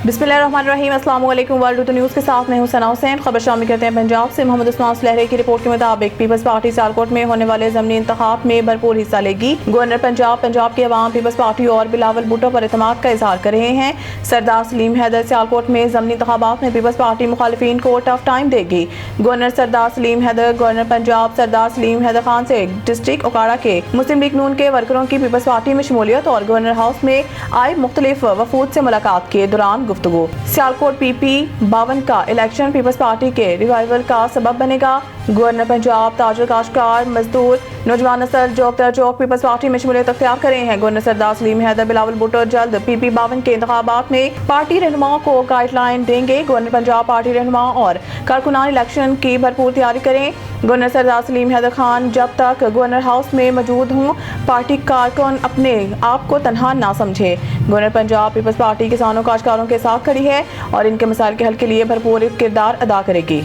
बिस्मिल्लाहिर्रहमानिर्रहीम। अस्सलाम वालेकुम। वर्ल्ड न्यूज़ के साथ मैं हूं सना हुसैन। खबर शामिल करते हैं पंजाब से। मोहम्मद उस्मान सुलहरे की रिपोर्ट के मुताबिक पीपल्स पार्टी सियालकोट में होने वाले ज़मीनी इंतखाब में भरपूर हिस्सा लेगी। गवर्नर पंजाब के अवाम पीपल्स पार्टी और बिलावल भुट्टो पर एतमाद का इजहार कर रहे हैं। सरदार सलीम हैदर सियालकोट में ज़मीनी इंतखाबात में पीपल्स पार्टी मुखालिफिन को टफ टाइम देगी। गवर्नर सरदार सलीम हैदर गवर्नर पंजाब सरदार सलीम हैदर खान से डिस्ट्रिक्ट ओकाड़ा के मुस्लिम लीग नून के वर्करों की पीपल्स पार्टी में शमूलियत और गवर्नर हाउस में आए मुख्तलिफ वफूद से मुलाकात के दौरान गुफ्तगू। सियालकोट PP 52 का इलेक्शन पीपल्स पार्टी के रिवाइवल का सबब बनेगा। गवर्नर पंजाब ताजुल काश्तकार मजदूर नौजवान नस्ल चौक पीपल्स पार्टी में शमूलियत अख्तियार कर रहे हैं। गवर्नर सरदार सलीम हैदर बिलावल भुट्टो जल्द PP 52 के इंतखाबात में पार्टी रहनुमाओं को गाइडलाइन देंगे। गवर्नर पंजाब पार्टी रहनुमाओं और कारकुनान इलेक्शन की भरपूर तैयारी करें। गवर्नर सरदार सलीम हैदर खान जब तक गवर्नर हाउस में मौजूद हों पार्टी कारकुन अपने आप को तनहा ना समझे। गवर्नर पंजाब पीपल्स पार्टी किसानों काश्तकारों के साथ खड़ी है और इनके मसाइल के हल के लिए भरपूर किरदार अदा करेगी।